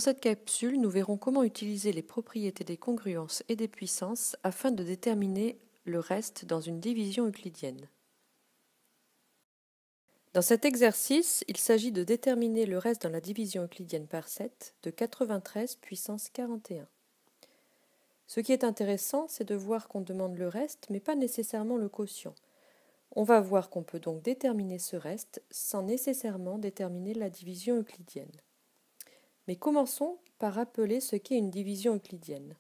Dans cette capsule, nous verrons comment utiliser les propriétés des congruences et des puissances afin de déterminer le reste dans une division euclidienne. Dans cet exercice, il s'agit de déterminer le reste dans la division euclidienne par 7 de 93 puissance 41. Ce qui est intéressant, c'est de voir qu'on demande le reste, mais pas nécessairement le quotient. On va voir qu'on peut donc déterminer ce reste sans nécessairement déterminer la division euclidienne. Mais commençons par rappeler ce qu'est une division euclidienne.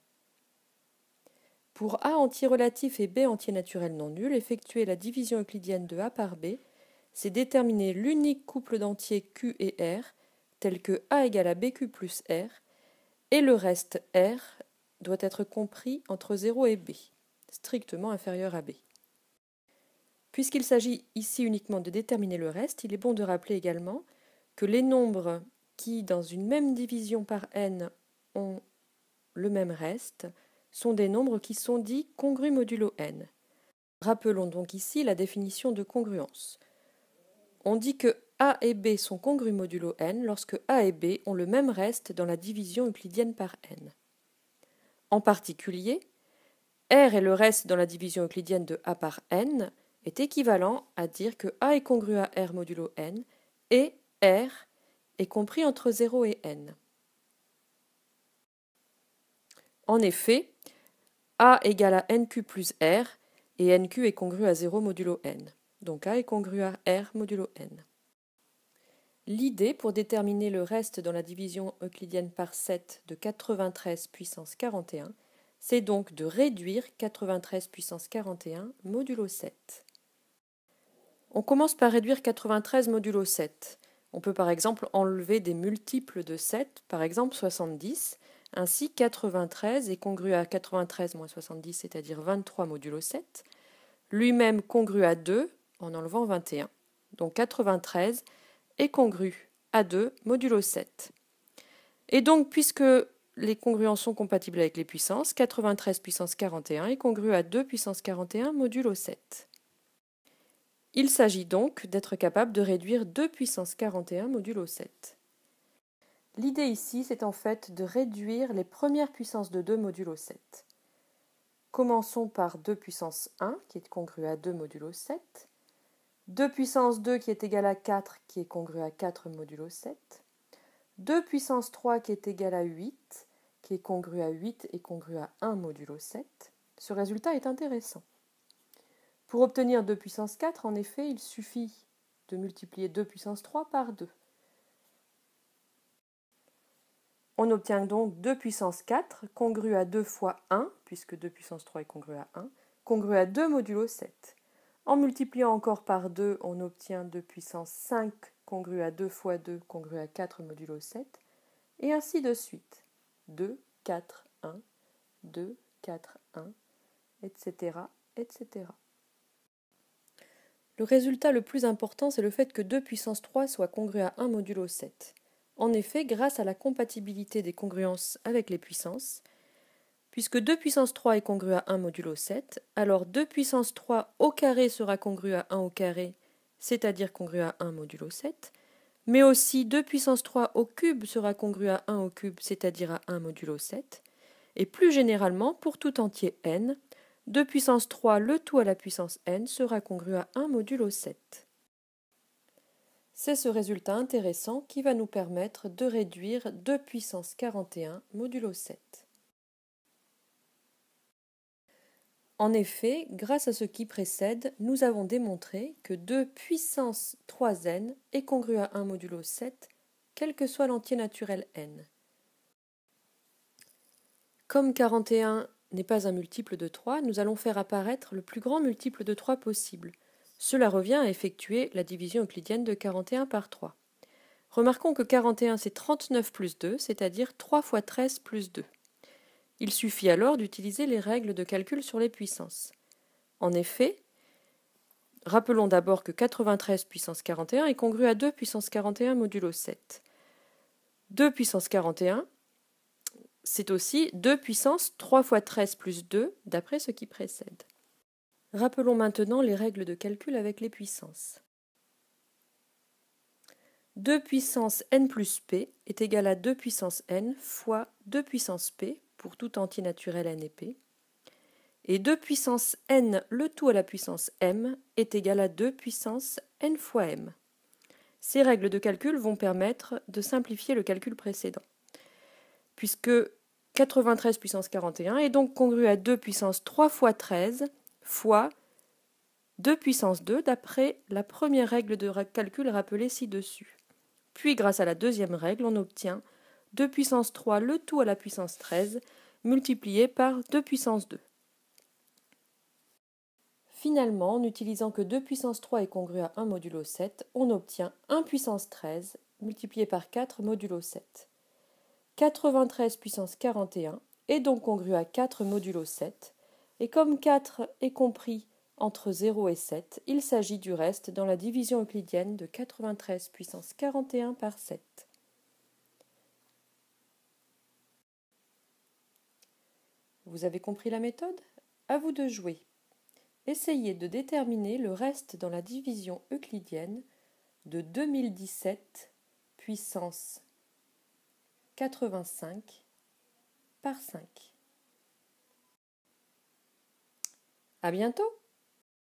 Pour A entier relatif et B entier naturel non nul, effectuer la division euclidienne de A par B, c'est déterminer l'unique couple d'entiers Q et R, tel que A égale à BQ plus R, et le reste R doit être compris entre 0 et B, strictement inférieur à B. Puisqu'il s'agit ici uniquement de déterminer le reste, il est bon de rappeler également que les nombres qui, dans une même division par n, ont le même reste, sont des nombres qui sont dits congrus modulo n. Rappelons donc ici la définition de congruence. On dit que A et B sont congrus modulo n lorsque A et B ont le même reste dans la division euclidienne par n. En particulier, R est le reste dans la division euclidienne de A par n est équivalent à dire que A est congru à R modulo n et R est compris entre 0 et n. En effet, A égale à NQ plus R et NQ est congru à 0 modulo n. Donc A est congru à R modulo n. L'idée pour déterminer le reste dans la division euclidienne par 7 de 93 puissance 41, c'est donc de réduire 93 puissance 41 modulo 7. On commence par réduire 93 modulo 7. On peut par exemple enlever des multiples de 7, par exemple 70. Ainsi, 93 est congru à 93 moins 70, c'est-à-dire 23 modulo 7. Lui-même congru à 2 en enlevant 21. Donc 93 est congru à 2 modulo 7. Et donc, puisque les congruences sont compatibles avec les puissances, 93 puissance 41 est congru à 2 puissance 41 modulo 7. Il s'agit donc d'être capable de réduire 2 puissance 41 modulo 7. L'idée ici, c'est en fait de réduire les premières puissances de 2 modulo 7. Commençons par 2 puissance 1, qui est congru à 2 modulo 7. 2 puissance 2, qui est égal à 4, qui est congru à 4 modulo 7. 2 puissance 3, qui est égal à 8, qui est congru à 8 et congru à 1 modulo 7. Ce résultat est intéressant. Pour obtenir 2 puissance 4, en effet, il suffit de multiplier 2 puissance 3 par 2. On obtient donc 2 puissance 4, congru à 2 fois 1, puisque 2 puissance 3 est congru à 1, congru à 2 modulo 7. En multipliant encore par 2, on obtient 2 puissance 5, congru à 2 fois 2, congru à 4 modulo 7, et ainsi de suite. 2, 4, 1, 2, 4, 1, etc., etc. Le résultat le plus important, c'est le fait que 2 puissance 3 soit congru à 1 modulo 7. En effet, grâce à la compatibilité des congruences avec les puissances, puisque 2 puissance 3 est congru à 1 modulo 7, alors 2 puissance 3 au carré sera congru à 1 au carré, c'est-à-dire congru à 1 modulo 7, mais aussi 2 puissance 3 au cube sera congru à 1 au cube, c'est-à-dire à 1 modulo 7, et plus généralement, pour tout entier n, 2 puissance 3 le tout à la puissance n sera congru à 1 modulo 7. C'est ce résultat intéressant qui va nous permettre de réduire 2 puissance 41 modulo 7. En effet, grâce à ce qui précède, nous avons démontré que 2 puissance 3n est congru à 1 modulo 7, quel que soit l'entier naturel n. Comme 41 n'est pas un multiple de 3, nous allons faire apparaître le plus grand multiple de 3 possible. Cela revient à effectuer la division euclidienne de 41 par 3. Remarquons que 41 c'est 39 plus 2, c'est-à-dire 3 fois 13 plus 2. Il suffit alors d'utiliser les règles de calcul sur les puissances. En effet, rappelons d'abord que 93 puissance 41 est congru à 2 puissance 41 modulo 7. 2 puissance 41, c'est aussi 2 puissance 3 fois 13 plus 2, d'après ce qui précède. Rappelons maintenant les règles de calcul avec les puissances. 2 puissance n plus p est égal à 2 puissance n fois 2 puissance p pour tout entier naturel n et p. Et 2 puissance n le tout à la puissance m est égal à 2 puissance n fois m. Ces règles de calcul vont permettre de simplifier le calcul précédent, puisque 93 puissance 41 est donc congru à 2 puissance 3 fois 13 fois 2 puissance 2 d'après la première règle de calcul rappelée ci-dessus. Puis grâce à la deuxième règle, on obtient 2 puissance 3 le tout à la puissance 13 multiplié par 2 puissance 2. Finalement, en utilisant que 2 puissance 3 est congru à 1 modulo 7, on obtient 1 puissance 13 multiplié par 4 modulo 7. 93 puissance 41 est donc congru à 4 modulo 7, et comme 4 est compris entre 0 et 7, il s'agit du reste dans la division euclidienne de 93 puissance 41 par 7. Vous avez compris la méthode? À vous de jouer. Essayez de déterminer le reste dans la division euclidienne de 2017 puissance 85 par 5. À bientôt!